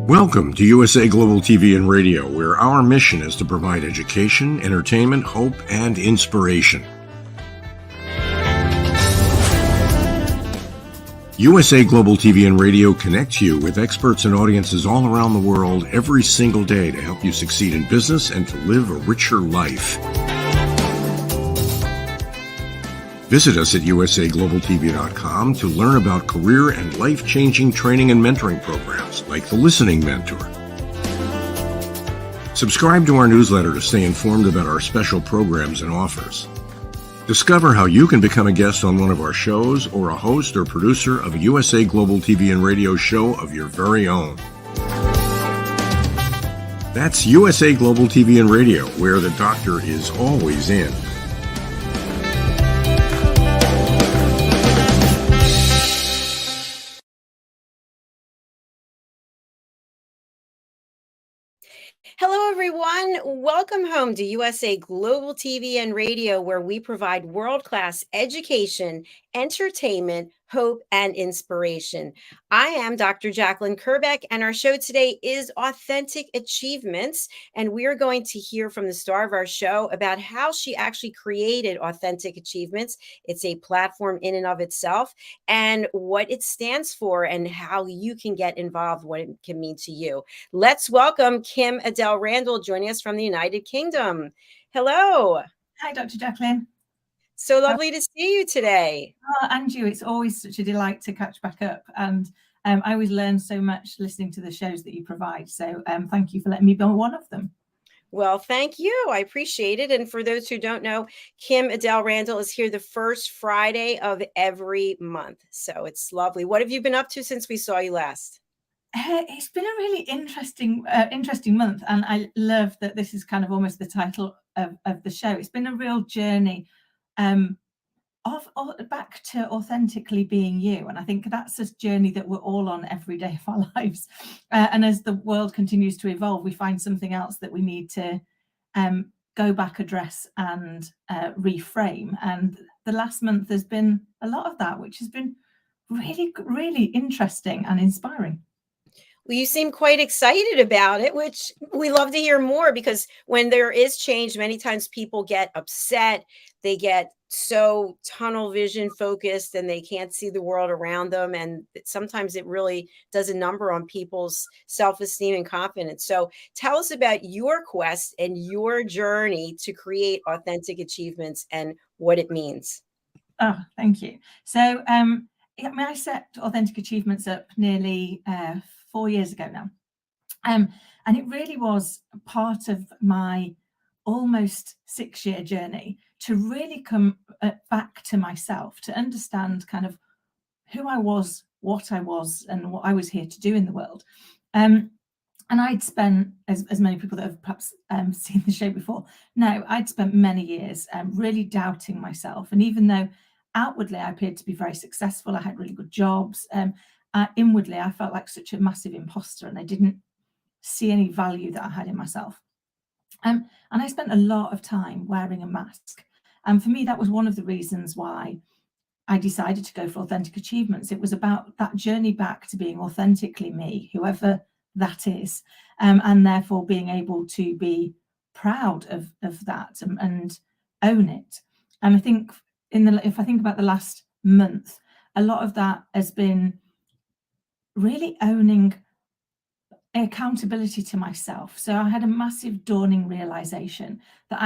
Welcome to USA Global TV and Radio, where our mission is to provide education, entertainment, hope, and inspiration. USA Global TV and Radio connects you with experts and audiences all around the world every single day to help you succeed in business and to live a richer life. Visit us at usaglobaltv.com to learn about career and life-changing training and mentoring programs like the Listening Mentor. Subscribe to our newsletter to stay informed about our special programs and offers. Discover how you can become a guest on one of our shows or a host or producer of a USA Global TV and Radio show of your very own. That's USA Global TV and Radio, where the doctor is always in. Hello, everyone. Welcome home to USA Global TV and Radio, where we provide world-class education, entertainment, hope, and inspiration. I am Dr. JACALYN KERBECK, and our show today is Authentic Achievements, and we are going to hear from the star of our show about how she actually created Authentic Achievements. It's a platform in and of itself, and what it stands for, and how you can get involved, what it can mean to you. Let's welcome Kim-Adele Randall joining us from the United Kingdom. Hello. Hi, Dr. JACALYN. So lovely to see you today. And you. It's always such a delight to catch back up. And I always learn so much listening to the shows that you provide. So thank you for letting me be on one of them. Well, thank you. I appreciate it. And for those who don't know, Kim-Adele Randall is here the first Friday of every month. So it's lovely. What have you been up to since we saw you last? It's been a really interesting month. And I love that this is kind of almost the title of the show. It's been a real journey back to authentically being you. And I think that's a journey that we're all on every day of our lives. And as the world continues to evolve, we find something else that we need to go back, address and reframe. And the last month has been a lot of that, which has been really, really interesting and inspiring. Well, you seem quite excited about it, which we love to hear more, because when there is change, many times people get upset. They get so tunnel vision focused and they can't see the world around them. And sometimes it really does a number on people's self-esteem and confidence. So tell us about your quest and your journey to create Authentic Achievements and what it means. Oh, thank you. So I set Authentic Achievements up nearly 4 years ago now. And it really was part of my almost 6-year journey to really come back to myself, to understand kind of who I was, what I was, and what I was here to do in the world. And I'd spent, as many people that have perhaps seen the show before know, I'd spent many years really doubting myself. And even though outwardly I appeared to be very successful, I had really good jobs, inwardly I felt like such a massive imposter, and I didn't see any value that I had in myself. And I spent a lot of time wearing a mask. And for me, that was one of the reasons why I decided to go for Authentic Achievements. It was about that journey back to being authentically me, whoever that is, and therefore being able to be proud of that and own it. And I think if I think about the last month, a lot of that has been really owning accountability to myself. So I had a massive dawning realization that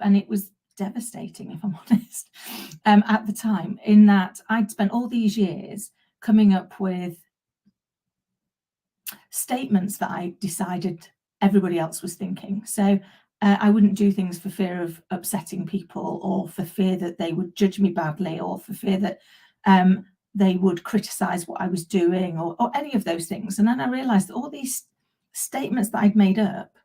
and it was devastating, if I'm honest, at the time, in that I'd spent all these years coming up with statements that I decided everybody else was thinking. So I wouldn't do things for fear of upsetting people, or for fear that they would judge me badly, or for fear that they would criticize what I was doing, or any of those things. And then I realized that all these statements that I'd made up,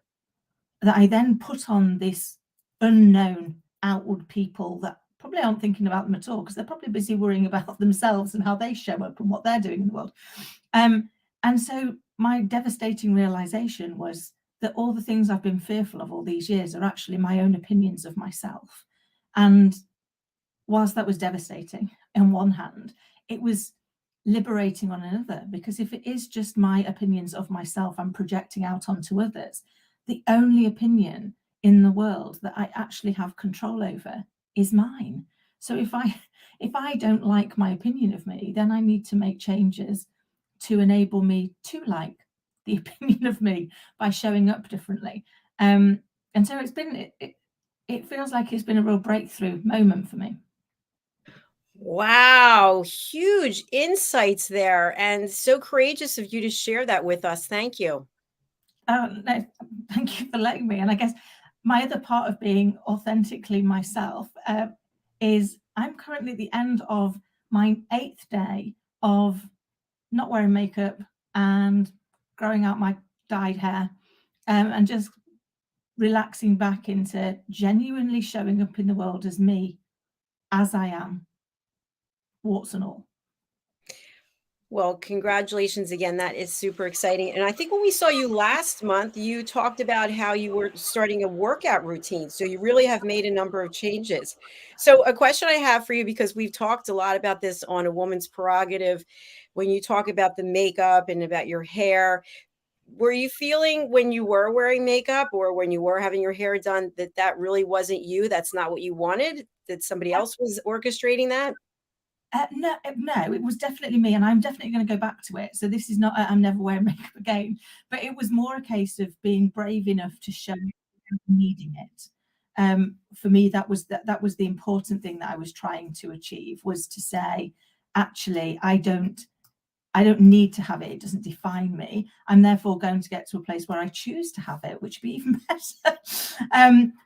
that I then put on this unknown outward people that probably aren't thinking about them at all, because they're probably busy worrying about themselves and how they show up and what they're doing in the world. And so my devastating realization was that all the things I've been fearful of all these years are actually my own opinions of myself. And whilst that was devastating on one hand, it was liberating on another, because if it is just my opinions of myself I'm projecting out onto others, the only opinion in the world that I actually have control over is mine. So if I don't like my opinion of me, then I need to make changes to enable me to like the opinion of me by showing up differently. And so it's been, it feels like it's been a real breakthrough moment for me. Wow, huge insights there, and so courageous of you to share that with us. Thank you. No, thank you for letting me. And I guess my other part of being authentically myself is I'm currently at the end of my 8th day of not wearing makeup and growing out my dyed hair, and just relaxing back into genuinely showing up in the world as me, as I am, warts and all. Well, congratulations again. That is super exciting. And I think when we saw you last month, you talked about how you were starting a workout routine. So you really have made a number of changes. So, a question I have for you, because we've talked a lot about this on A Woman's Prerogative, when you talk about the makeup and about your hair, were you feeling when you were wearing makeup or when you were having your hair done that that really wasn't you? That's not what you wanted? That somebody else was orchestrating that? No, it was definitely me, and I'm definitely going to go back to it. So this is not, I'm never wearing makeup again, but it was more a case of being brave enough to show needing it. For me, that was the important thing that I was trying to achieve, was to say, actually, I don't need to have it. It doesn't define me. I'm therefore going to get to a place where I choose to have it, which would be even better.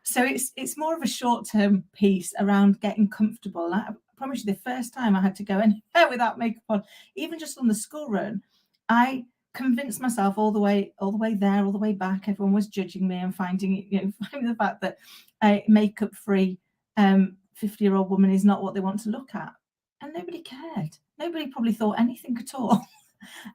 So it's more of a short-term piece around getting comfortable. I promise you, the first time I had to go anywhere without makeup on, even just on the school run, I convinced myself all the way there, all the way back. Everyone was judging me and finding the fact that a makeup-free 50-year-old woman is not what they want to look at. And nobody cared. Nobody probably thought anything at all.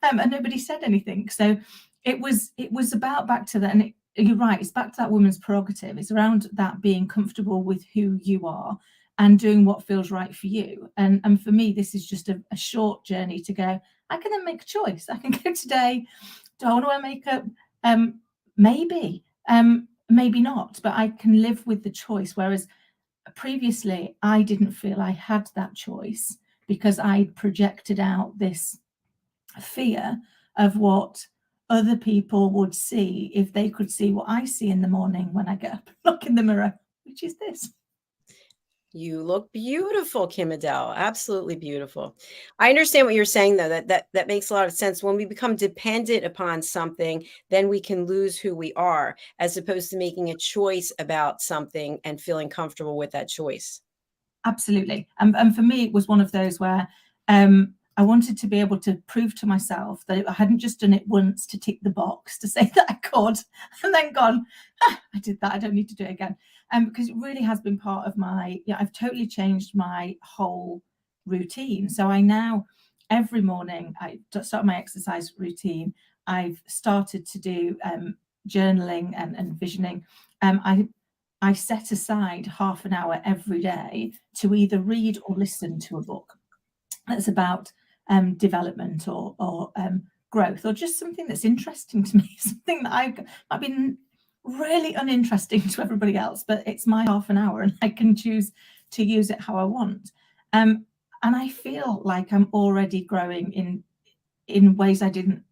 And nobody said anything. So it was about back to that. And you're right, it's back to that woman's prerogative. It's around that being comfortable with who you are and doing what feels right for you. And for me, this is just a short journey to go. I can then make a choice. I can go today. Do I want to wear makeup? Maybe, maybe not. But I can live with the choice. Whereas previously, I didn't feel I had that choice because I'd projected out this fear of what other people would see if they could see what I see in the morning when I get up and look in the mirror, which is this. You look beautiful, Kim-Adele. Absolutely beautiful. I understand what you're saying, though. That makes a lot of sense. When we become dependent upon something, then we can lose who we are, as opposed to making a choice about something and feeling comfortable with that choice. Absolutely. And for me, it was one of those where I wanted to be able to prove to myself that I hadn't just done it once to tick the box to say that I could, and then gone, I did that, I don't need to do it again. Because it really has been part of my, I've totally changed my whole routine. So I now, every morning, I start my exercise routine. I've started to do journaling and visioning. I set aside half an hour every day to either read or listen to a book that's about development or growth, or just something that's interesting to me, something that I've been really uninteresting to everybody else, but it's my half an hour and I can choose to use it how I want. And I feel like I'm already growing in ways I didn't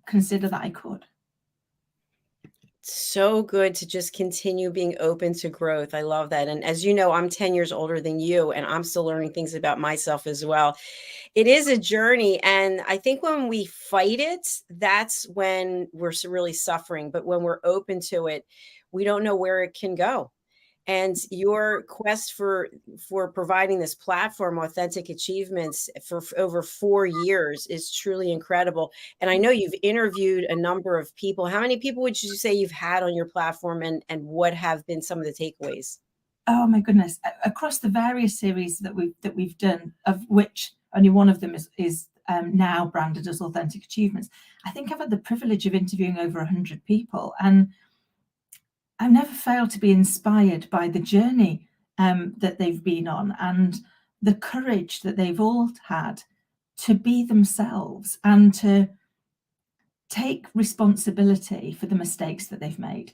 consider that I could. So good to just continue being open to growth. I love that. And as you know, I'm 10 years older than you, and I'm still learning things about myself as well. It is a journey. And I think when we fight it, that's when we're really suffering. But when we're open to it, we don't know where it can go. And your quest for providing this platform, Authentic Achievements, for over 4 years is truly incredible. And I know you've interviewed a number of people. How many people would you say you've had on your platform, and what have been some of the takeaways? Oh my goodness! Across the various series that we've done, of which only one of them is now branded as Authentic Achievements, I think I've had the privilege of interviewing over 100 people, and I've never failed to be inspired by the journey that they've been on and the courage that they've all had to be themselves and to take responsibility for the mistakes that they've made,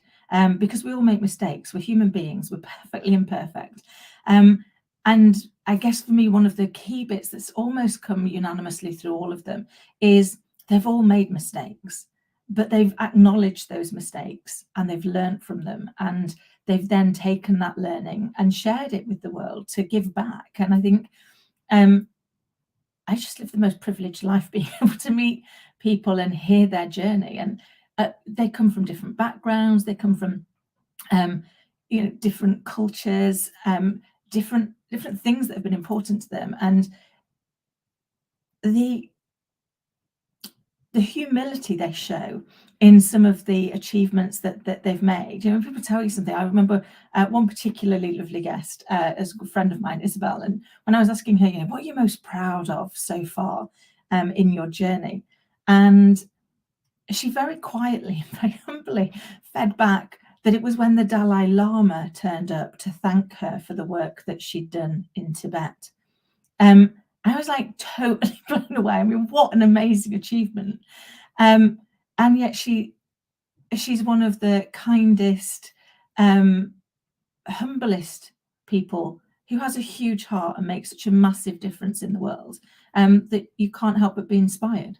because we all make mistakes. We're human beings. We're perfectly imperfect. And I guess for me, one of the key bits that's almost come unanimously through all of them is they've all made mistakes, but they've acknowledged those mistakes and they've learned from them. And they've then taken that learning and shared it with the world to give back. And I think I just live the most privileged life, being able to meet people and hear their journey. And they come from different backgrounds. They come from, different cultures, different things that have been important to them. And the humility they show in some of the achievements that they've made. When people tell you something, I remember one particularly lovely guest, as a good friend of mine, Isabel, and when I was asking her, what are you most proud of so far in your journey? And she very quietly, very humbly fed back that it was when the Dalai Lama turned up to thank her for the work that she'd done in Tibet. I was like totally blown away. I mean, what an amazing achievement. And yet she's one of the kindest, humblest people who has a huge heart and makes such a massive difference in the world, that you can't help but be inspired.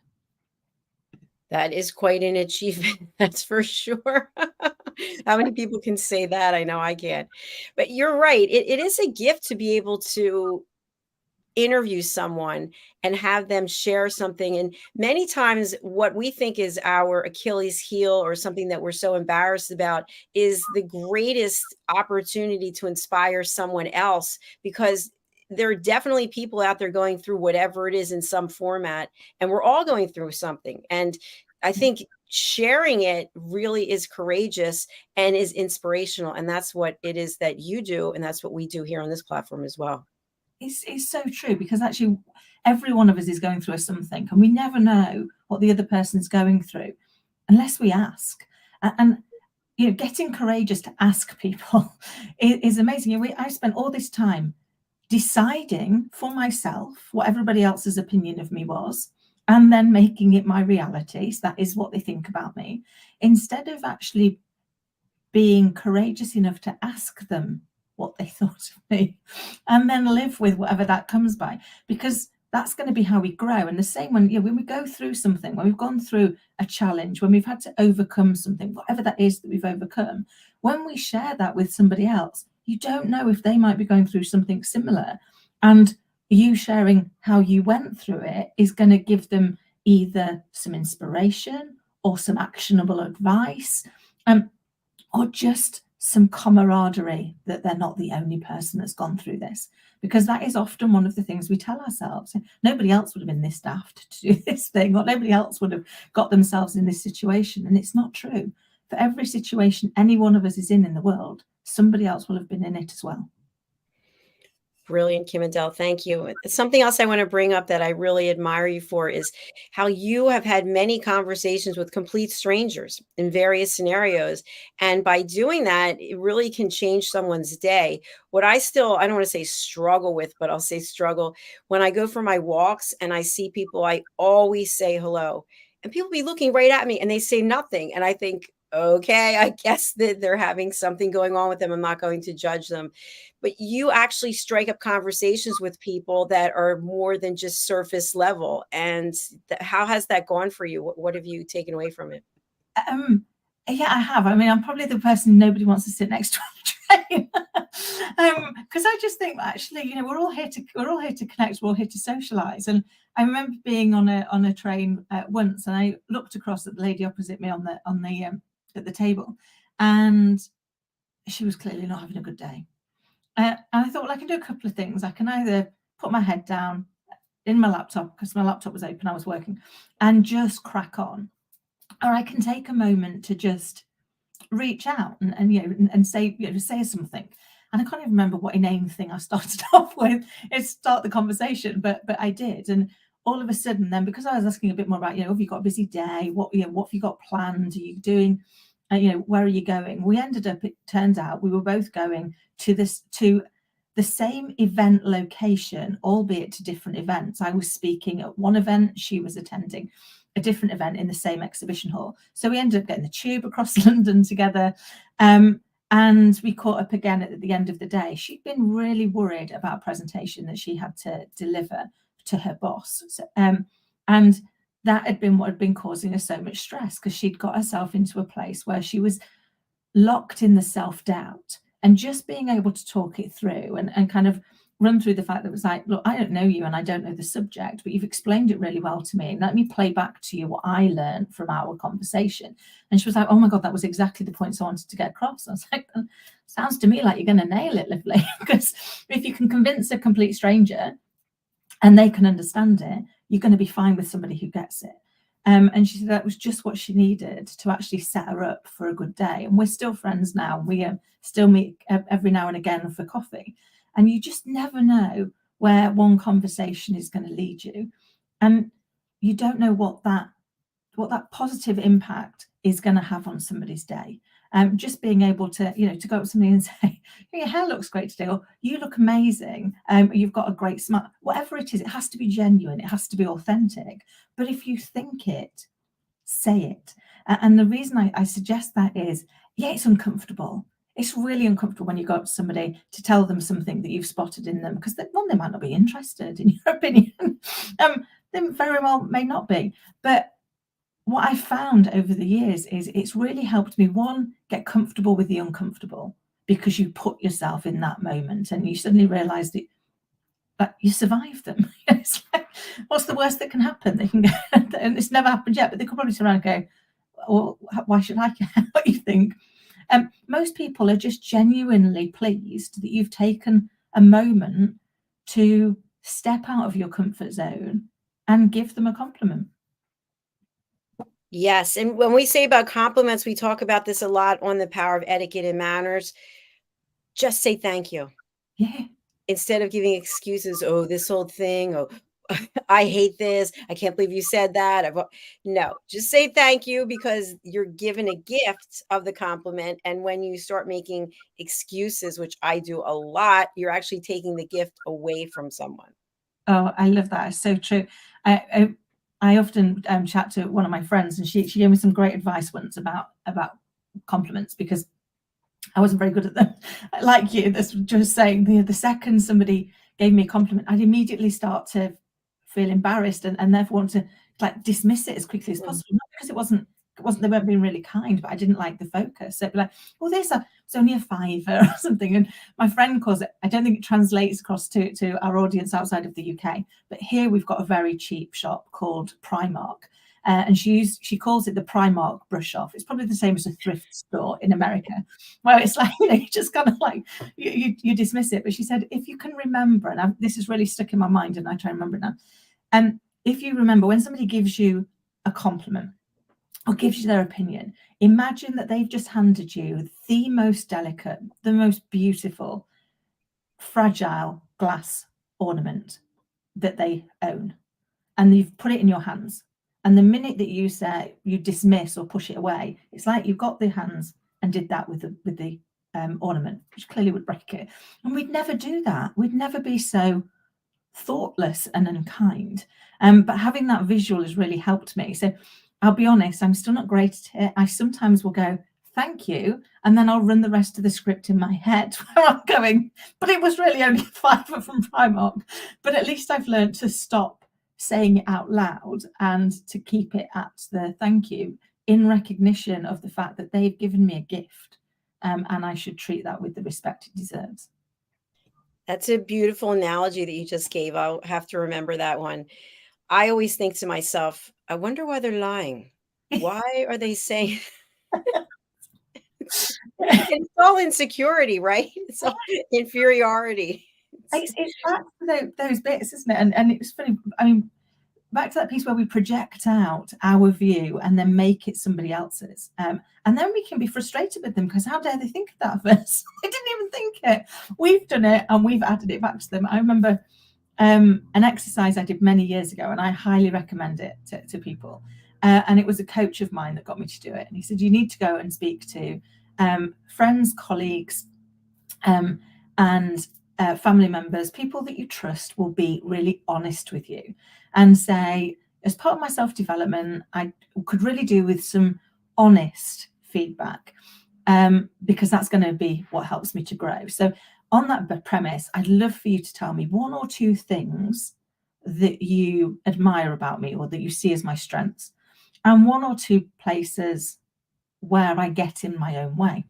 That is quite an achievement, that's for sure. How many people can say that? I know I can't. But you're right. It is a gift to be able to interview someone and have them share something. And many times what we think is our Achilles heel or something that we're so embarrassed about is the greatest opportunity to inspire someone else, because there are definitely people out there going through whatever it is in some format, and we're all going through something. And I think sharing it really is courageous and is inspirational. And that's what it is that you do. And that's what we do here on this platform as well. It's so true, because actually every one of us is going through something, and we never know what the other person's going through unless we ask. And getting courageous to ask people is amazing. I spent all this time deciding for myself what everybody else's opinion of me was, and then making it my reality. So that is what they think about me, instead of actually being courageous enough to ask them what they thought of me, and then live with whatever that comes by, because that's going to be how we grow. And the same when we go through something, when we've gone through a challenge, when we've had to overcome something, whatever that is that we've overcome, when we share that with somebody else, you don't know if they might be going through something similar. And you sharing how you went through it is going to give them either some inspiration or some actionable advice, or just some camaraderie that they're not the only person that's gone through this. Because that is often one of the things we tell ourselves. Nobody else would have been this daft to do this thing, or nobody else would have got themselves in this situation. And it's not true. For every situation any one of us is in the world, somebody else will have been in it as well. Brilliant, Kim-Adele. Thank you. Something else I want to bring up that I really admire you for is how you have had many conversations with complete strangers in various scenarios. And by doing that, it really can change someone's day. What I don't want to say struggle with, but I'll say struggle. When I go for my walks and I see people, I always say hello. And people be looking right at me and they say nothing. And I think, okay, I guess that they're having something going on with them. I'm not going to judge them. But you actually strike up conversations with people that are more than just surface level. And how has that gone for you? What have you taken away from it? Yeah, I have. I mean, I'm probably the person nobody wants to sit next to on the train, because I just think actually, we're all here to connect. We're all here to socialize. And I remember being on a train once, and I looked across at the lady opposite me at the table, and she was clearly not having a good day. And I thought, well, I can do a couple of things. I can either put my head down in my laptop, because my laptop was open, I was working, and just crack on, or I can take a moment to just reach out and say something. And I can't even remember what inane thing I started off with. It's start the conversation, but I did. And all of a sudden, then, because I was asking a bit more about, have you got a busy day? What have you got planned? Are you doing? Where are you going? We ended up, it turned out we were both going to the same event location, albeit to different events. I was speaking at one event, she was attending a different event in the same exhibition hall. So we ended up getting the tube across London together. And we caught up again at the end of the day. She'd been really worried about a presentation that she had to deliver to her boss. So, and that had been what had been causing her so much stress, because she'd got herself into a place where she was locked in the self-doubt. And just being able to talk it through and kind of run through the fact that it was like, look, I don't know you and I don't know the subject, but you've explained it really well to me. And let me play back to you what I learned from our conversation. And she was like, oh my God, that was exactly the points I wanted to get across. I was like, sounds to me like you're going to nail it, Lively. Because if you can convince a complete stranger and they can understand it, you're going to be fine with somebody who gets it. And she said that was just what she needed to actually set her up for a good day. And we're still friends now. We still meet every now and again for coffee. And you just never know where one conversation is going to lead you. And you don't know what that positive impact is going to have on somebody's day. Just being able to, to go up to somebody and say, your hair looks great today, or you look amazing, you've got a great smile, whatever it is, it has to be genuine, it has to be authentic. But if you think it, say it. And the reason I suggest that is, it's uncomfortable. It's really uncomfortable when you go up to somebody to tell them something that you've spotted in them, because they might not be interested in your opinion. They very well may not be. But what I found over the years is it's really helped me, one, get comfortable with the uncomfortable, because you put yourself in that moment and you suddenly realize that you survived them. It's like, what's the worst that can happen? They can go, and it's never happened yet, but they could probably turn around and go, well, why should I care what you think? Most people are just genuinely pleased that you've taken a moment to step out of your comfort zone and give them a compliment. Yes. And when we say about compliments, we talk about this a lot on the power of etiquette and manners. Just say thank you. Yeah. Instead of giving excuses, oh, this old thing, oh, I hate this, I can't believe you said that. No, just say thank you, because you're given a gift of the compliment. And when you start making excuses, which I do a lot, you're actually taking the gift away from someone. Oh, I love that. It's so true. I often chat to one of my friends, and she gave me some great advice once about compliments, because I wasn't very good at them. Like you, that's just saying, the second somebody gave me a compliment, I'd immediately start to feel embarrassed and therefore want to dismiss it as quickly as possible. Not because it wasn't they weren't being really kind, but I didn't like the focus. So it'd be like, well, it's only a £5 or something. And my friend calls it, I don't think it translates across to our audience outside of the UK, but here we've got a very cheap shop called Primark. And she calls it the Primark brush off. It's probably the same as a thrift store in America, where it's like, you just kind of like, you dismiss it. But she said, if you can remember, and this has really stuck in my mind and I try and remember it now. If you remember, when somebody gives you a compliment or gives you their opinion, imagine that they've just handed you the most delicate, the most beautiful, fragile glass ornament that they own, and you've put it in your hands. And the minute that you say you dismiss or push it away, it's like you've got the hands and did that with the ornament, which clearly would break it. And we'd never do that. We'd never be so thoughtless and unkind. But having that visual has really helped me. So I'll be honest, I'm still not great at it. I sometimes will go, thank you, and then I'll run the rest of the script in my head where I'm going, but it was really only £5 from Primark. But at least I've learned to stop saying it out loud and to keep it at the thank you, in recognition of the fact that they've given me a gift, and I should treat that with the respect it deserves. That's a beautiful analogy that you just gave. I'll have to remember that one. I always think to myself, I wonder why they're lying. Why are they saying? It's all insecurity, right? It's all inferiority. It's back to those bits, isn't it? And it's funny. I mean, back to that piece where we project out our view and then make it somebody else's. And then we can be frustrated with them because how dare they think of that of us? They didn't even think it. We've done it and we've added it back to them. I remember an exercise I did many years ago, and I highly recommend it to people. And it was a coach of mine that got me to do it. And he said, you need to go and speak to friends, colleagues, and family members, people that you trust, will be really honest with you and say, as part of my self-development, I could really do with some honest feedback, because that's going to be what helps me to grow. So on that premise, I'd love for you to tell me 1 or 2 things that you admire about me or that you see as my strengths, and 1 or 2 places where I get in my own way.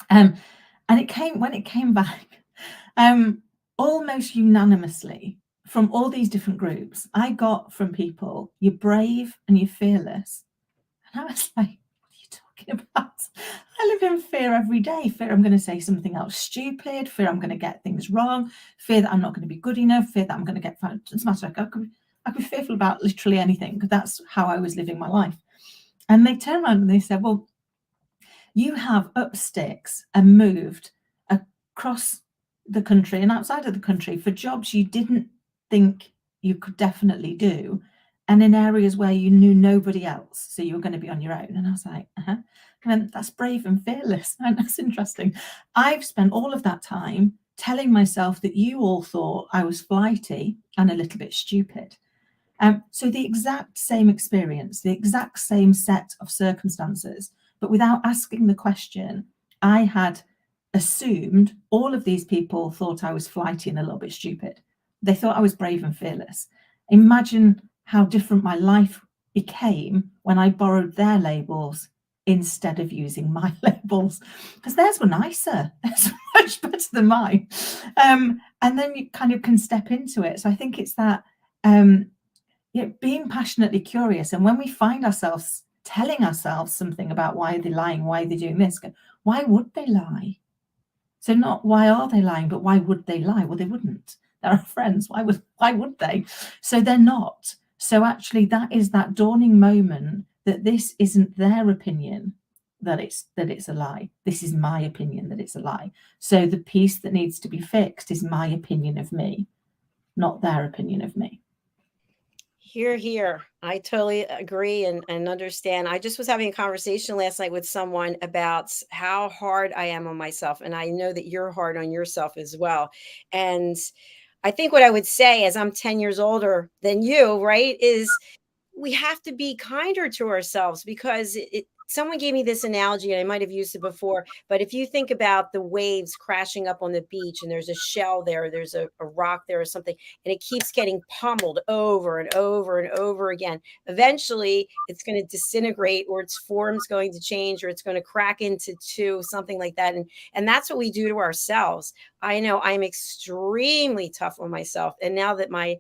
And when it came back, almost unanimously from all these different groups, I got from people, you're brave and you're fearless. And I was like, what are you talking about? I live in fear every day. Fear I'm going to say something else stupid, fear I'm going to get things wrong, fear that I'm not going to be good enough, fear that I'm going to get found. It doesn't matter. I could be fearful about literally anything, because that's how I was living my life. And they turned around and they said, well, you have up sticks and moved across the country and outside of the country for jobs you didn't think you could definitely do, and in areas where you knew nobody else, so you were going to be on your own. And I was like, and that's brave and fearless. And that's interesting. I've spent all of that time telling myself that you all thought I was flighty and a little bit stupid. So the exact same experience, the exact same set of circumstances, but without asking the question, I had assumed all of these people thought I was flighty and a little bit stupid. They thought I was brave and fearless. Imagine how different my life became when I borrowed their labels instead of using my labels, because theirs were nicer. Theirs were much better than mine. And then you kind of can step into it. So I think it's that being passionately curious. And when we find ourselves telling ourselves something about why they're lying, why they're doing this, why would they lie? So not why are they lying, but why would they lie? Well, they wouldn't. They're our friends. Why would they? So they're not. So actually, that is that dawning moment that this isn't their opinion, that it's a lie. This is my opinion that it's a lie. So the piece that needs to be fixed is my opinion of me, not their opinion of me. Hear, hear. I totally agree and understand. I just was having a conversation last night with someone about how hard I am on myself. And I know that you're hard on yourself as well. And I think what I would say, as I'm 10 years older than you, right, is we have to be kinder to ourselves, because someone gave me this analogy and I might have used it before, but if you think about the waves crashing up on the beach and there's a shell there, there's a rock there or something, and it keeps getting pummeled over and over and over again, eventually it's going to disintegrate, or its form's going to change, or it's going to crack into two, something like that. And that's what we do to ourselves. I know I'm extremely tough on myself. And now that my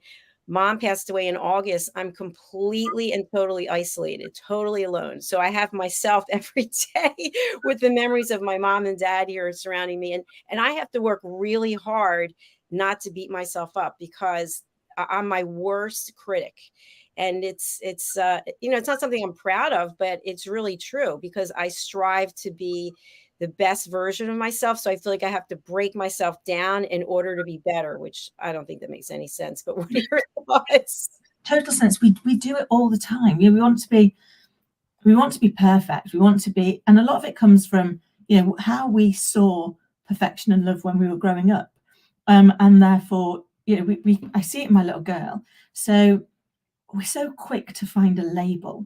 mom passed away in August, I'm completely and totally isolated, totally alone. So I have myself every day with the memories of my mom and dad here surrounding me. And I have to work really hard not to beat myself up, because I'm my worst critic. And it's not something I'm proud of, but it's really true, because I strive to be the best version of myself. So I feel like I have to break myself down in order to be better, which I don't think that makes any sense. But what are your thoughts? Total sense. We do it all the time. We want to be perfect. We want to be, and a lot of it comes from how we saw perfection and love when we were growing up, and therefore I see it in my little girl. So we're so quick to find a label,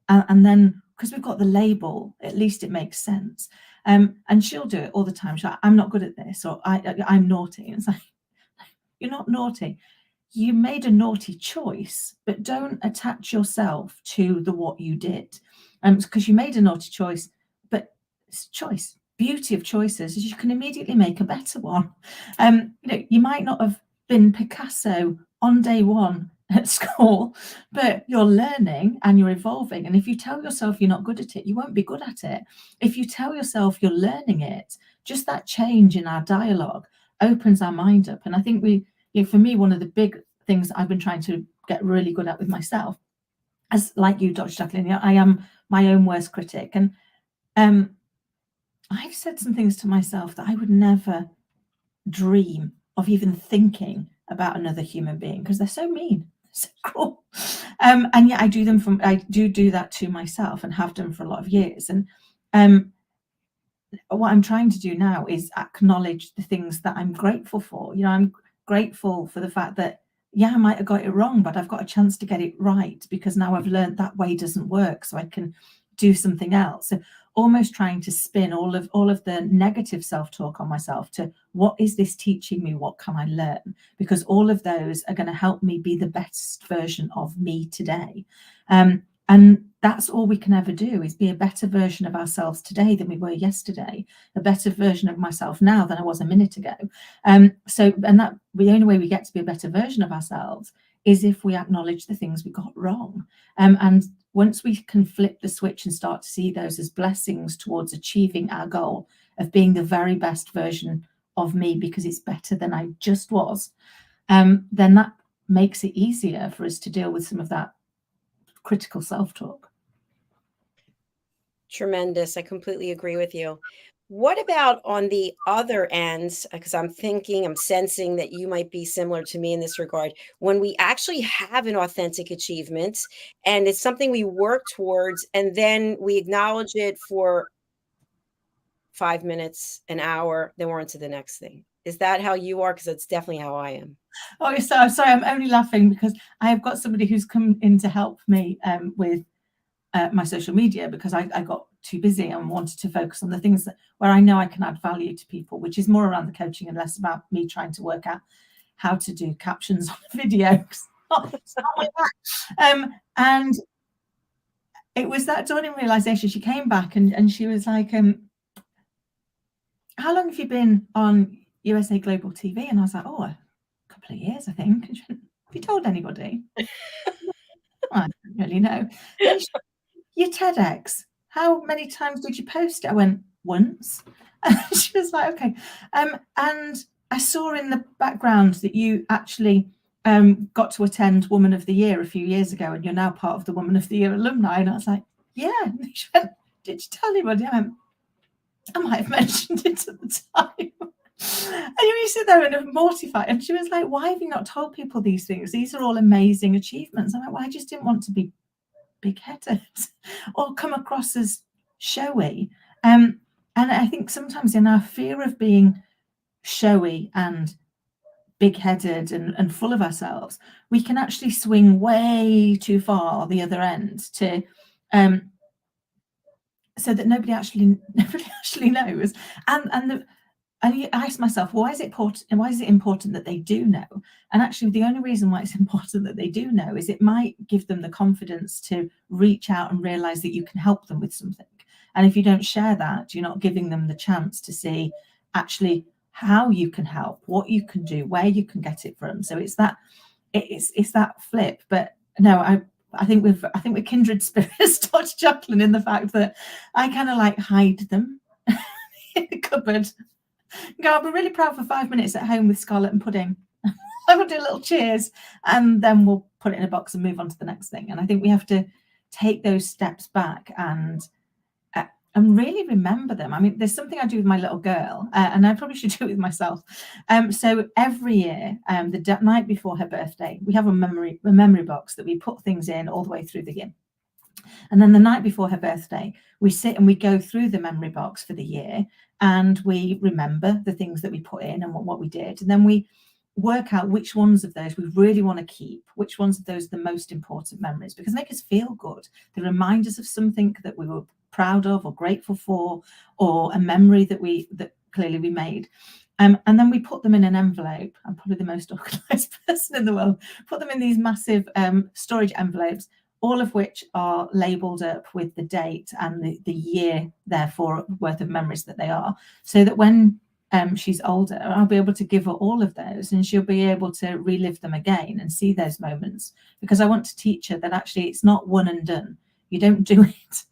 and then because we've got the label, at least it makes sense. And she'll do it all the time. She's like, I'm not good at this, or I'm naughty. And it's like, you're not naughty. You made a naughty choice, but don't attach yourself to what you did. Because you made a naughty choice, but it's a choice. Beauty of choices is you can immediately make a better one. You might not have been Picasso on day one at school, but you're learning and you're evolving. And if you tell yourself you're not good at it, you won't be good at it. If you tell yourself you're learning it, just that change in our dialogue opens our mind up. And I think for me, one of the big things I've been trying to get really good at with myself, as like you, Dr. JACALYN, I am my own worst critic. And I've said some things to myself that I would never dream of even thinking about another human being, because they're so mean, so cruel. And yet I do that to myself, and have done for a lot of years. And what I'm trying to do now is acknowledge the things that I'm grateful for. You know, I'm grateful for the fact that, yeah, I might have got it wrong, but I've got a chance to get it right, because now I've learned that way doesn't work, so I can do something else. So almost trying to spin all of the negative self-talk on myself to, what is this teaching me? What can I learn? Because all of those are going to help me be the best version of me today. And that's all we can ever do, is be a better version of ourselves today than we were yesterday, a better version of myself now than I was a minute ago. And that the only way we get to be a better version of ourselves is if we acknowledge the things we got wrong. And once we can flip the switch and start to see those as blessings towards achieving our goal of being the very best version of me, because it's better than I just was, then that makes it easier for us to deal with some of that critical self-talk. Tremendous. I completely agree with you. What about on the other ends? Because I'm sensing that you might be similar to me in this regard. When we actually have an authentic achievement and it's something we work towards, and then we acknowledge it for 5 minutes, an hour, then we're on to the next thing. Is that how you are? Because that's definitely how I am. Oh, so I'm sorry. I'm only laughing because I have got somebody who's come in to help me with my social media, because I got too busy and wanted to focus on the things where I know I can add value to people, which is more around the coaching and less about me trying to work out how to do captions on a video. And it was that dawning realization. She came back and she was like, how long have you been on USA Global TV? And I was like, oh, a couple of years, I think. And she went, have you told anybody? I don't really know. Then she, your TEDx, how many times did you post it? I went, once. And she was like, okay. And I saw in the background that you actually got to attend Woman of the Year a few years ago, and you're now part of the Woman of the Year alumni. And I was like, yeah. And she went, did you tell anybody? I went, I might have mentioned it at the time. And you sit there and are mortified. And she was like, why have you not told people these things? These are all amazing achievements. I'm like, well, I just didn't want to be big-headed or come across as showy. And I think sometimes in our fear of being showy and big-headed and full of ourselves, we can actually swing way too far the other end to so that nobody actually knows. And I ask myself, why is it important that they do know? And actually, the only reason why it's important that they do know is it might give them the confidence to reach out and realize that you can help them with something. And if you don't share that, you're not giving them the chance to see actually how you can help, what you can do, where you can get it from. So it's that flip. But no, I think we're kindred spirits, Dr. JACALYN, in the fact that I kind of like hide them in the cupboard. Go, I'll be really proud for 5 minutes at home with Scarlett and pudding. I will do a little cheers, and then we'll put it in a box and move on to the next thing. And I think we have to take those steps back and really remember them. I mean, there's something I do with my little girl, and I probably should do it with myself. So every year, the night before her birthday, we have a memory box that we put things in all the way through the year. And then the night before her birthday, we sit and we go through the memory box for the year, and we remember the things that we put in and what we did. And then we work out which ones of those we really want to keep, which ones of those are the most important memories, because they make us feel good. They remind us of something that we were proud of or grateful for, or a memory that clearly we made. And then we put them in an envelope. I'm probably the most organized person in the world. Put them in these massive storage envelopes, all of which are labeled up with the date and the year, therefore, worth of memories that they are, so that when she's older, I'll be able to give her all of those, and she'll be able to relive them again and see those moments, because I want to teach her that actually it's not one and done. You don't do it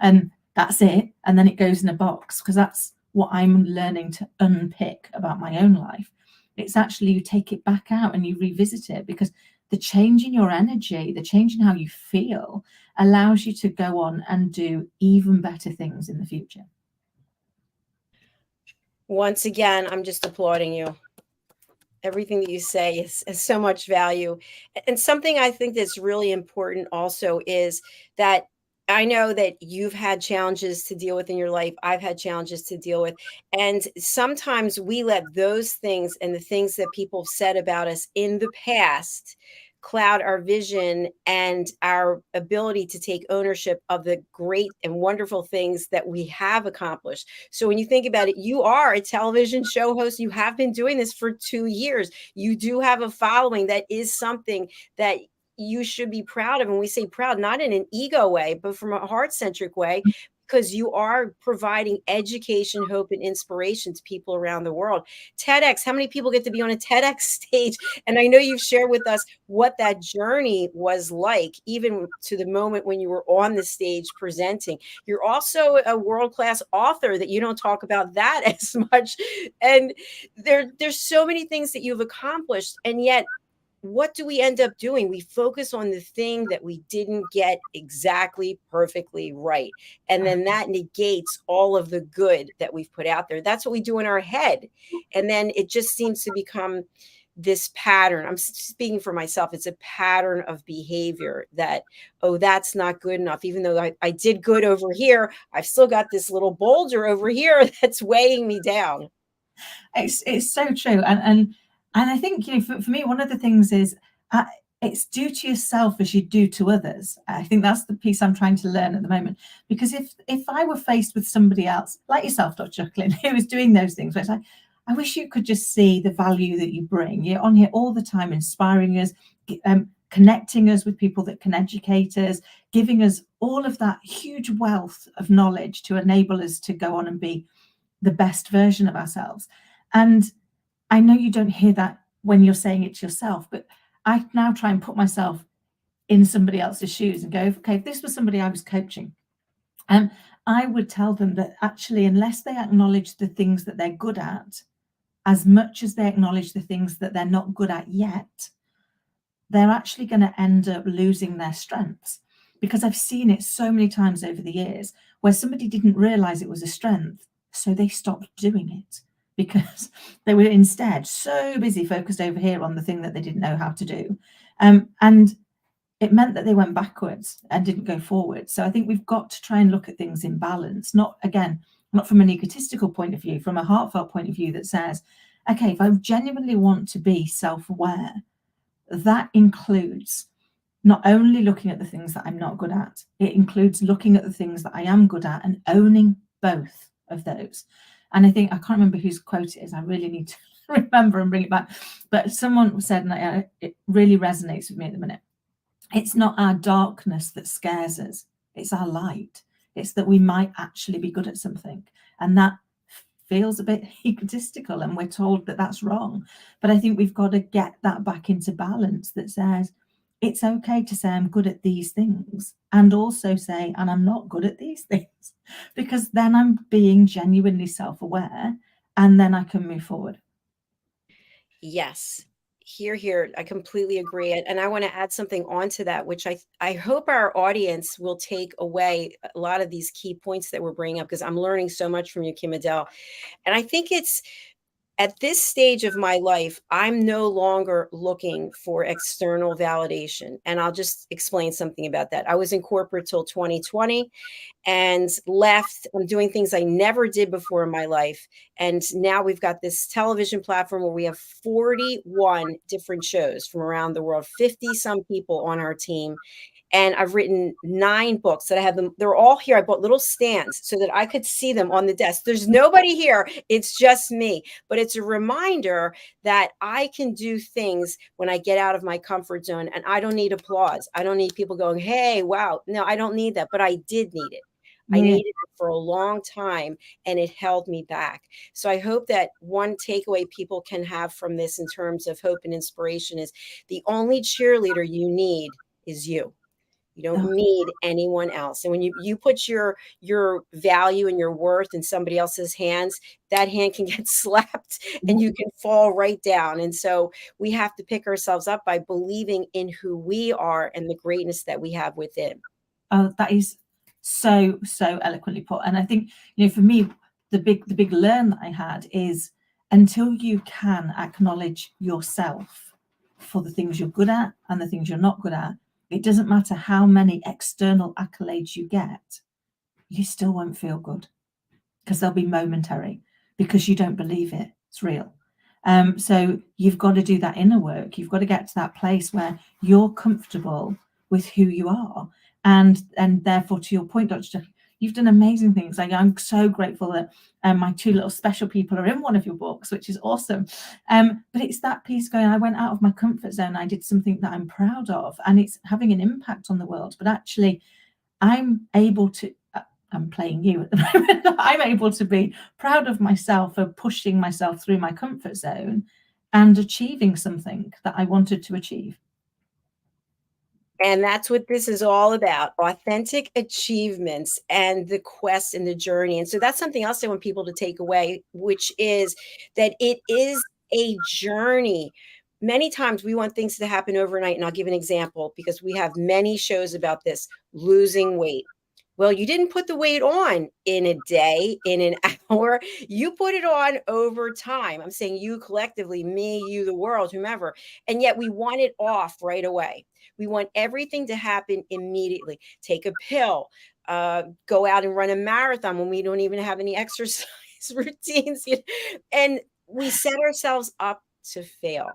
and that's it, and then it goes in a box, because that's what I'm learning to unpick about my own life. It's actually you take it back out and you revisit it, because the change in your energy, the change in how you feel, allows you to go on and do even better things in the future. Once again, I'm just applauding you. Everything that you say is so much value. And something I think that's really important also is that I know that you've had challenges to deal with in your life. I've had challenges to deal with. And sometimes we let those things and the things that people have said about us in the past cloud our vision and our ability to take ownership of the great and wonderful things that we have accomplished. So when you think about it, you are a television show host. You have been doing this for 2 years. You do have a following. That is something that you should be proud of. And we say proud, not in an ego way, but from a heart-centric way, because you are providing education, hope, and inspiration to people around the world. TEDx, how many people get to be on a TEDx stage? And I know you've shared with us what that journey was like, even to the moment when you were on the stage presenting. You're also a world-class author that you don't talk about that as much. And there's so many things that you've accomplished, and yet what do we end up doing? We focus on the thing that we didn't get exactly perfectly right. And then that negates all of the good that we've put out there. That's what we do in our head. And then it just seems to become this pattern. I'm speaking for myself. It's a pattern of behavior that, oh, that's not good enough. Even though I did good over here, I've still got this little boulder over here that's weighing me down. It's so true. And I think, you know, for me, one of the things is it's do to yourself as you do to others. I think that's the piece I'm trying to learn at the moment. Because if I were faced with somebody else, like yourself, Dr. JACALYN, who was doing those things, where it's like, I wish you could just see the value that you bring. You're on here all the time, inspiring us, connecting us with people that can educate us, giving us all of that huge wealth of knowledge to enable us to go on and be the best version of ourselves. And I know you don't hear that when you're saying it to yourself, but I now try and put myself in somebody else's shoes and go, okay, if this was somebody I was coaching, I would tell them that actually, unless they acknowledge the things that they're good at, as much as they acknowledge the things that they're not good at yet, they're actually going to end up losing their strengths. Because I've seen it so many times over the years where somebody didn't realize it was a strength, so they stopped doing it because they were instead so busy focused over here on the thing that they didn't know how to do. And it meant that they went backwards and didn't go forward. So I think we've got to try and look at things in balance, not from an egotistical point of view, from a heartfelt point of view that says, okay, if I genuinely want to be self-aware, that includes not only looking at the things that I'm not good at, it includes looking at the things that I am good at and owning both of those. And I think, I can't remember whose quote it is, I really need to remember and bring it back, but someone said, and it really resonates with me at the minute, it's not our darkness that scares us, it's our light. It's that we might actually be good at something, and that feels a bit egotistical, and we're told that that's wrong. But I think we've got to get that back into balance that says it's okay to say I'm good at these things, and also say, and I'm not good at these things, because then I'm being genuinely self-aware, and then I can move forward. Yes. Here. I completely agree. And I want to add something onto that, which I hope our audience will take away a lot of these key points that we're bringing up, because I'm learning so much from you, Kim-Adele. And I think it's at this stage of my life, I'm no longer looking for external validation. And I'll just explain something about that. I was in corporate till 2020 and left. I'm doing things I never did before in my life. And now we've got this television platform where we have 41 different shows from around the world, 50 some people on our team. And I've written 9 books that I have them. They're all here. I bought little stands so that I could see them on the desk. There's nobody here. It's just me. But it's a reminder that I can do things when I get out of my comfort zone, and I don't need applause. I don't need people going, hey, wow. No, I don't need that. But I did need it. I needed it for a long time, and it held me back. So I hope that one takeaway people can have from this in terms of hope and inspiration is the only cheerleader you need is you. You don't need anyone else. And when you put your value and your worth in somebody else's hands, that hand can get slapped and you can fall right down. And so we have to pick ourselves up by believing in who we are and the greatness that we have within. Oh, that is so eloquently put. And I think, you know, for me, the big learn that I had is, until you can acknowledge yourself for the things you're good at and the things you're not good at, It doesn't matter how many external accolades you get, you still won't feel good, because they'll be momentary, because you don't believe it's real. So you've got to do that inner work. You've got to get to that place where you're comfortable with who you are. And therefore, to your point, Dr. Jackie, you've done amazing things. Like, I'm so grateful that my two little special people are in one of your books, which is awesome. But it's that piece going, I went out of my comfort zone. I did something that I'm proud of, and it's having an impact on the world. But actually, I'm able to, I'm playing you at the moment, I'm able to be proud of myself for pushing myself through my comfort zone and achieving something that I wanted to achieve. And that's what this is all about, authentic achievements and the quest and the journey. And so that's something else I want people to take away, which is that it is a journey. Many times we want things to happen overnight. And I'll give an example, because we have many shows about this: losing weight. Well, you didn't put the weight on in a day, in an hour. You put it on over time. I'm saying you collectively, me, you, the world, whomever. And yet we want it off right away. We want everything to happen immediately. Take a pill, go out and run a marathon when we don't even have any exercise routines. And we set ourselves up to fail.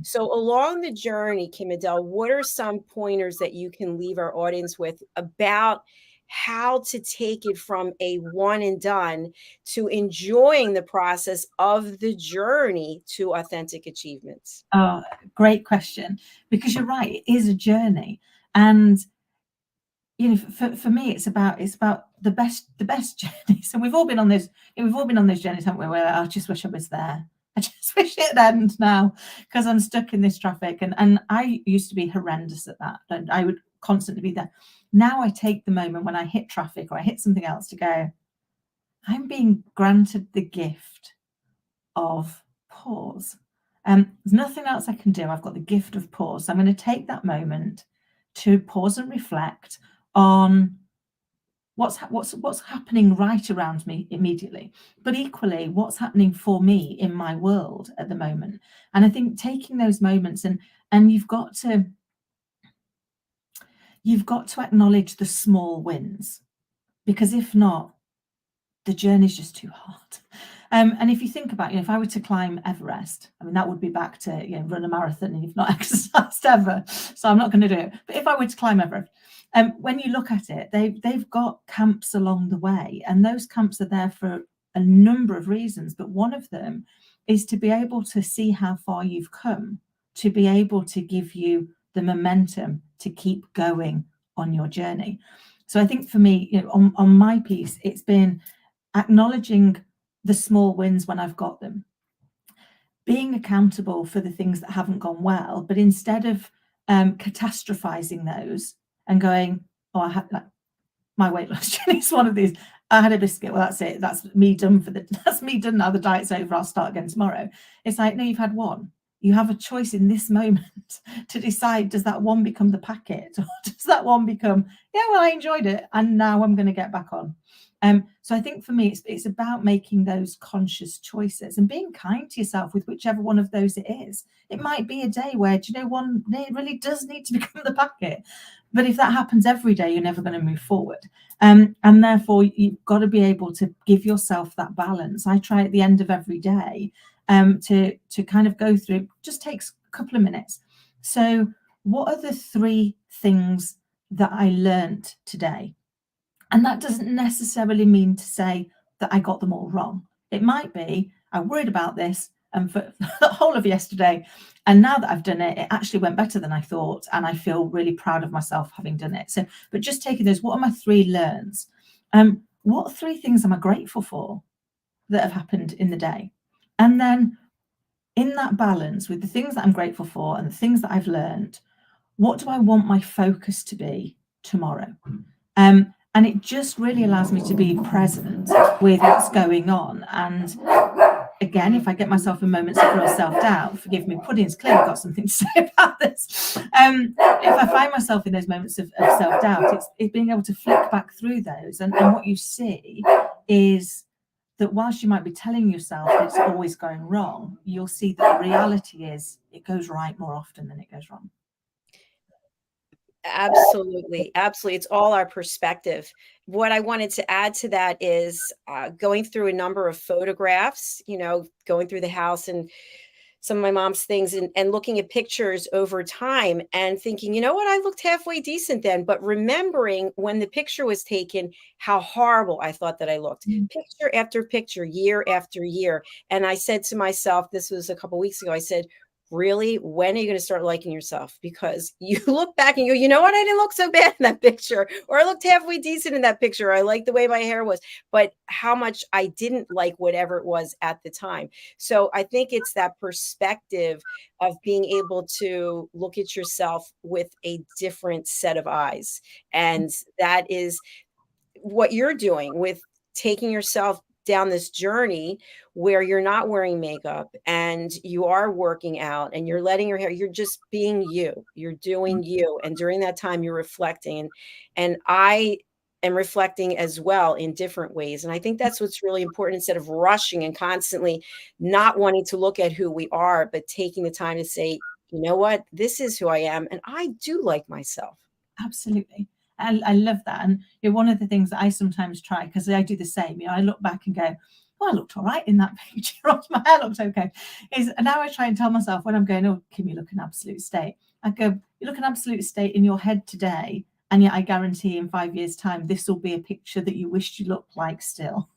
So along the journey, Kim-Adele, what are some pointers that you can leave our audience with about how to take it from a one and done to enjoying the process of the journey to authentic achievements? Oh, great question, because you're right, it is a journey. And you know, for me, it's about the best journeys. And we've all been on those, we've all been on those journeys, haven't we, where I just wish I was there. I just wish it'd end now, because I'm stuck in this traffic. And I used to be horrendous at that. And I would constantly be there. Now I take the moment when I hit traffic or I hit something else to go, I'm being granted the gift of pause. There's nothing else I can do. I've got the gift of pause. So I'm going to take that moment to pause and reflect on what's happening right around me immediately, but equally what's happening for me in my world at the moment. And I think taking those moments, and you've got to acknowledge the small wins, because if not, the journey's just too hard. And if you think about, if I were to climb Everest, I mean, that would be back to, run a marathon and you've not exercised ever. So I'm not going to do it. But if I were to climb Everest, when you look at it, they've got camps along the way, and those camps are there for a number of reasons. But one of them is to be able to see how far you've come, to be able to give you the momentum to keep going on your journey. So I think for me, on my piece, it's been acknowledging the small wins when I've got them, being accountable for the things that haven't gone well, but instead of catastrophizing those and going, oh, I had my weight loss journey is one of these. I had a biscuit. Well, that's it. That's me done that's me done now. The diet's over. I'll start again tomorrow. It's like, no, you've had one. You have a choice in this moment to decide, does that one become the packet, or does that one become, yeah, well, I enjoyed it, and now I'm going to get back on. So I think for me, it's about making those conscious choices and being kind to yourself with whichever one of those it is. It might be a day where, one day it really does need to become the packet. But if that happens every day, you're never going to move forward. And therefore, you've got to be able to give yourself that balance. I try at the end of every day to kind of go through, just takes a couple of minutes. So what are the 3 things that I learned today? And that doesn't necessarily mean to say that I got them all wrong. It might be, I worried about this and for the whole of yesterday, and now that I've done it, it actually went better than I thought, and I feel really proud of myself having done it. So, but just taking those, what are my 3 learns? What 3 things am I grateful for that have happened in the day? And then in that balance with the things that I'm grateful for and the things that I've learned, what do I want my focus to be tomorrow? And it just really allows me to be present with what's going on. And again, if I get myself in moments of real self-doubt, forgive me, Pudding's clearly got something to say about this. If I find myself in those moments of self-doubt, it's being able to flick back through those. And what you see is that whilst you might be telling yourself that it's always going wrong, you'll see that the reality is it goes right more often than it goes wrong. Absolutely. Absolutely. It's all our perspective. What I wanted to add to that is going through a number of photographs, going through the house and some of my mom's things and looking at pictures over time and thinking, you know what, I looked halfway decent then. But remembering when the picture was taken, how horrible I thought that I looked, Mm. picture after picture, year after year. And I said to myself, this was a couple weeks ago, I said, really, when are you going to start liking yourself? Because you look back and you go, you know what, I didn't look so bad in that picture, or I looked halfway decent in that picture, or I liked the way my hair was, but how much I didn't like whatever it was at the time. So I think it's that perspective of being able to look at yourself with a different set of eyes. And that is what you're doing with taking yourself down this journey where you're not wearing makeup and you are working out and you're letting your hair, you're just being you, you're doing you. And during that time, you're reflecting. And I am reflecting as well in different ways. And I think that's what's really important, instead of rushing and constantly not wanting to look at who we are, but taking the time to say, you know what, this is who I am. And I do like myself. Absolutely. I love that. And one of the things that I sometimes try, because I do the same, I look back and go, oh, I looked all right in that picture. My hair looked okay. And now I try and tell myself when I'm going, oh, Kim, you look an absolute state. I go, you look an absolute state in your head today. And yet I guarantee in 5 years' time, this will be a picture that you wished you looked like still.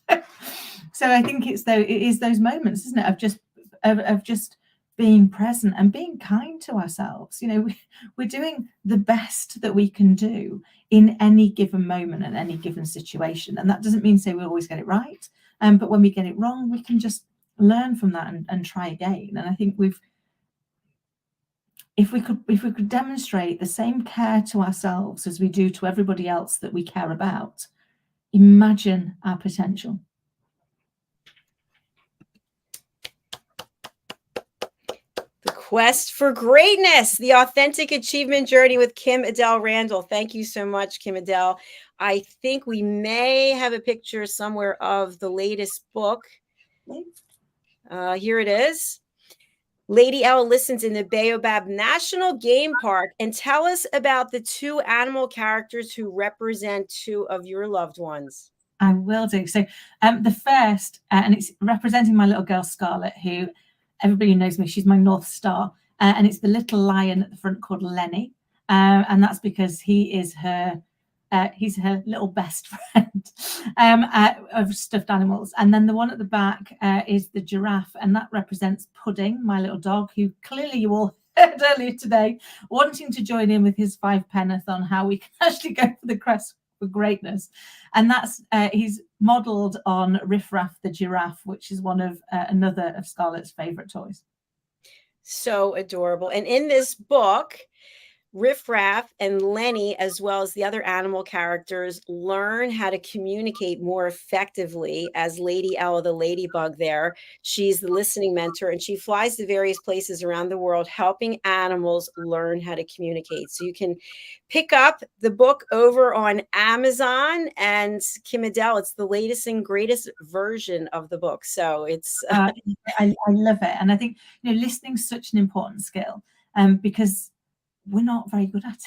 So I think it is those moments, isn't it, of just being present and being kind to ourselves. We're doing the best that we can do in any given moment and any given situation. And that doesn't mean say we always get it right. But when we get it wrong, we can just learn from that and try again. And I think if we could demonstrate the same care to ourselves as we do to everybody else that we care about, imagine our potential. Quest for Greatness, the authentic achievement journey with Kim-Adele Randall. Thank you so much, Kim-Adele. I think we may have a picture somewhere of the latest book. Here it is. Lady L listens in the Baobab National Game Park, and tell us about the two animal characters who represent two of your loved ones. I will do. So the first, and it's representing my little girl, Scarlett, who everybody knows me, she's my North Star. And it's the little lion at the front called Lenny. And that's because he's her little best friend of stuffed animals. And then the one at the back is the giraffe, and that represents Pudding, my little dog, who clearly you all heard earlier today, wanting to join in with his 5 penneth on how we can actually go for the crest for greatness. And that's he's modeled on Riff Raff the giraffe, which is one of another of Scarlett's favorite toys. So adorable. And in this book, Riff Raff and Lenny, as well as the other animal characters, learn how to communicate more effectively as Lady Ella, the ladybug there. She's the listening mentor, and she flies to various places around the world, helping animals learn how to communicate. So you can pick up the book over on Amazon, and Kim-Adele, it's the latest and greatest version of the book. So it's I love it. And I think listening is such an important skill, because we're not very good at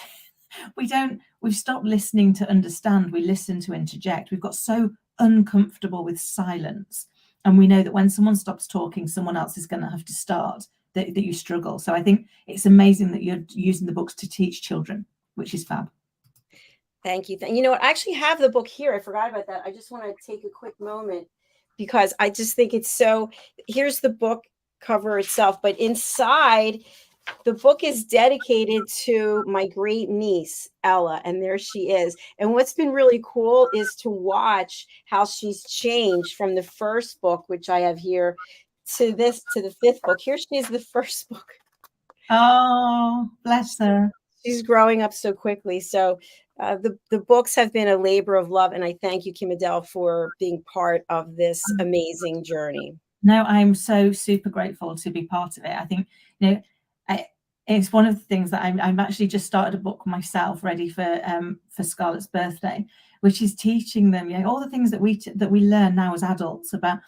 it. We've stopped listening to understand. We listen to interject. We've got so uncomfortable with silence. And we know that when someone stops talking, someone else is going to have to start, that you struggle. So I think it's amazing that you're using the books to teach children, which is fab. Thank you. You know what? I actually have the book here. I forgot about that. I just want to take a quick moment because I just think it's so, here's the book cover itself, but inside, the book is dedicated to my great niece, Ella, and there she is. And what's been really cool is to watch how she's changed from the first book, which I have here, to the 5th book. Here she is, the first book. Oh, bless her. She's growing up so quickly. So the books have been a labor of love, and I thank you, Kim-Adele, for being part of this amazing journey. No, I'm so super grateful to be part of it. I think, it's one of the things that I'm actually just started a book myself, ready for Scarlett's birthday, which is teaching them all the things that we learn now as adults about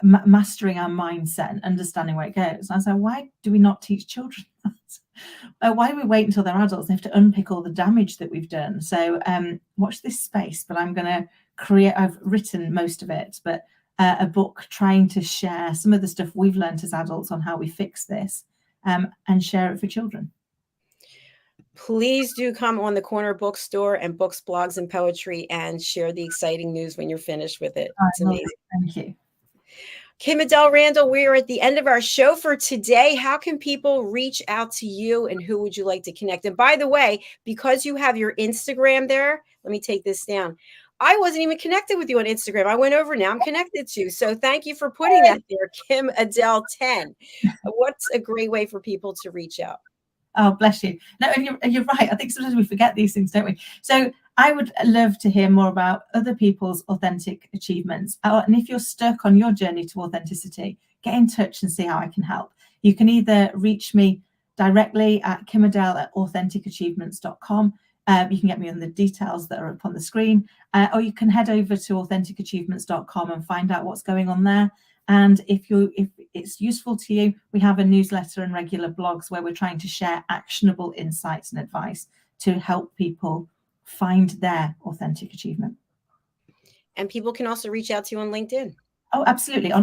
mastering our mindset and understanding where it goes. And I said, why do we not teach children that? why we wait until they're adults and have to unpick all the damage that we've done. So watch this space, but I'm going to create, I've written most of it, but a book trying to share some of the stuff we've learned as adults on how we fix this, and share it for children. Please do come on the Corner Bookstore and Books, Blogs, and Poetry and share the exciting news when you're finished with it. It's amazing. Thank you. Kim-Adele Randall, we are at the end of our show for today. How can people reach out to you, and who would you like to connect? And by the way, because you have your Instagram there, let me take this down. I wasn't even connected with you on Instagram. I went over, now I'm connected to you. So thank you for putting that there, Kim-Adele 10. What's a great way for people to reach out? Oh, bless you. No, and you're right. I think sometimes we forget these things, don't we? So I would love to hear more about other people's authentic achievements. And if you're stuck on your journey to authenticity, get in touch and see how I can help. You can either reach me directly at Kim-Adele@AuthenticAchievements.com. You can get me on the details that are up on the screen, or you can head over to AuthenticAchievements.com and find out what's going on there. And if it's useful to you, we have a newsletter and regular blogs where we're trying to share actionable insights and advice to help people find their authentic achievement. And people can also reach out to you on LinkedIn. Oh, absolutely.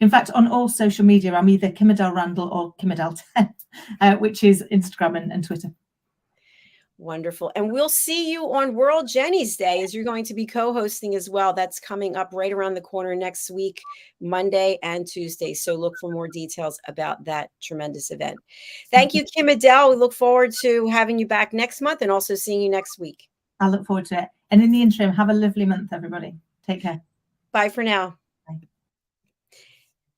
In fact, on all social media, I'm either Kim-Adele Randall or Kim-Adele 10, which is Instagram and Twitter. Wonderful. And we'll see you on World Jenny's Day, as you're going to be co-hosting as well. That's coming up right around the corner next week, Monday and Tuesday. So look for more details about that tremendous event. Thank you, Kim-Adele. We look forward to having you back next month and also seeing you next week. I look forward to it. And in the interim, have a lovely month, everybody. Take care. Bye for now.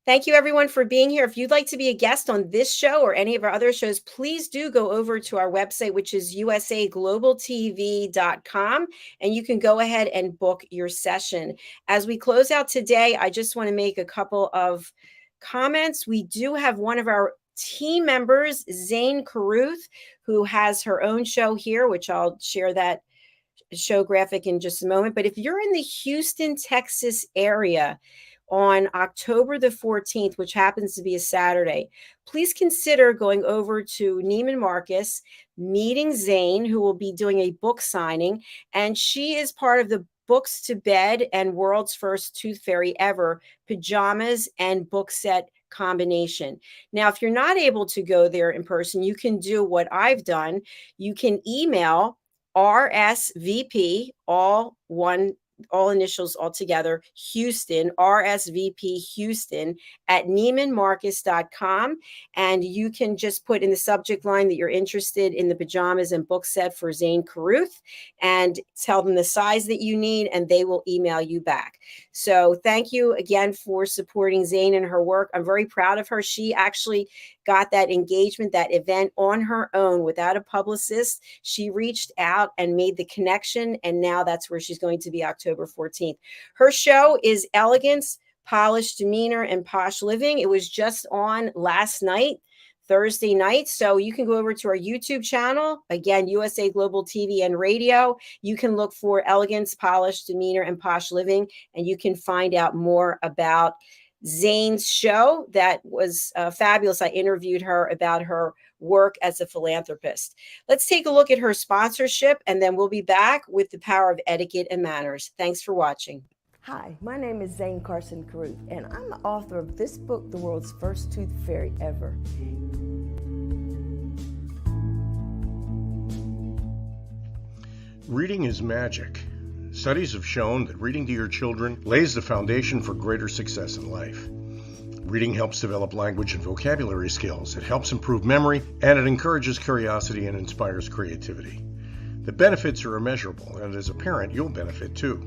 Thank you, everyone, for being here. If you'd like to be a guest on this show or any of our other shows, please do go over to our website, which is usaglobaltv.com, and you can go ahead and book your session. As we close out today, I just want to make a couple of comments. We do have one of our team members, Zane Carruth, who has her own show here, which I'll share that show graphic in just a moment. But if you're in the Houston, Texas area, on October the 14th, which happens to be a Saturday, please consider going over to Neiman Marcus, meeting Zane, who will be doing a book signing. And she is part of the Books to Bed and World's First Tooth Fairy Ever pajamas and book set combination. Now, if you're not able to go there in person, you can do what I've done. You can email RSVP, all initials all together, Houston, RSVP Houston at NeimanMarcus.com. And you can just put in the subject line that you're interested in the pajamas and book set for Zane Carruth and tell them the size that you need, and they will email you back. So thank you again for supporting Zane and her work. I'm very proud of her. She actually got that engagement, that event on her own without a publicist. She reached out and made the connection, and now that's where she's going to be October 14th. Her show is Elegance, Polished Demeanor, and Posh Living. It was just on last night, Thursday night. So you can go over to our YouTube channel, again, USA Global TV and Radio. You can look for Elegance, Polished Demeanor, and Posh Living, and you can find out more about Zane's show. That was fabulous. I interviewed her about her work as a philanthropist. Let's take a look at her sponsorship, and then we'll be back with the power of etiquette and manners. Thanks for watching. Hi, my name is Zane Carson Carruth, and I'm the author of this book, The World's First Tooth Fairy Ever. Reading is magic. Studies have shown that reading to your children lays the foundation for greater success in life. Reading helps develop language and vocabulary skills. It helps improve memory, and it encourages curiosity and inspires creativity. The benefits are immeasurable, and as a parent, you'll benefit too.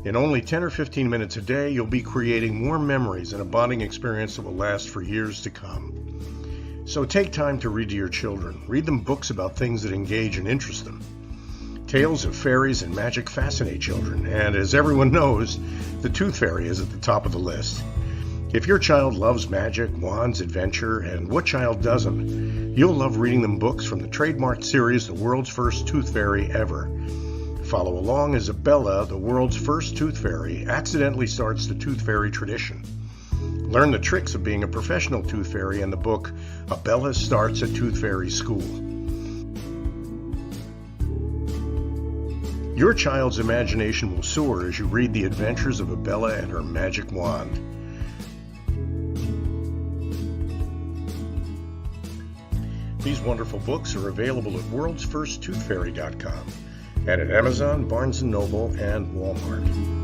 In only 10 or 15 minutes a day, you'll be creating more memories and a bonding experience that will last for years to come. So take time to read to your children. Read them books about things that engage and interest them. Tales of fairies and magic fascinate children, and as everyone knows, the Tooth Fairy is at the top of the list. If your child loves magic, wands, adventure, and what child doesn't, you'll love reading them books from the trademarked series, The World's First Tooth Fairy Ever. Follow along as Bella, the world's first tooth fairy, accidentally starts the Tooth Fairy tradition. Learn the tricks of being a professional tooth fairy in the book, A Bella Starts at Tooth Fairy School. Your child's imagination will soar as you read the adventures of Abella and her magic wand. These wonderful books are available at worldsfirsttoothfairy.com and at Amazon, Barnes & Noble, and Walmart.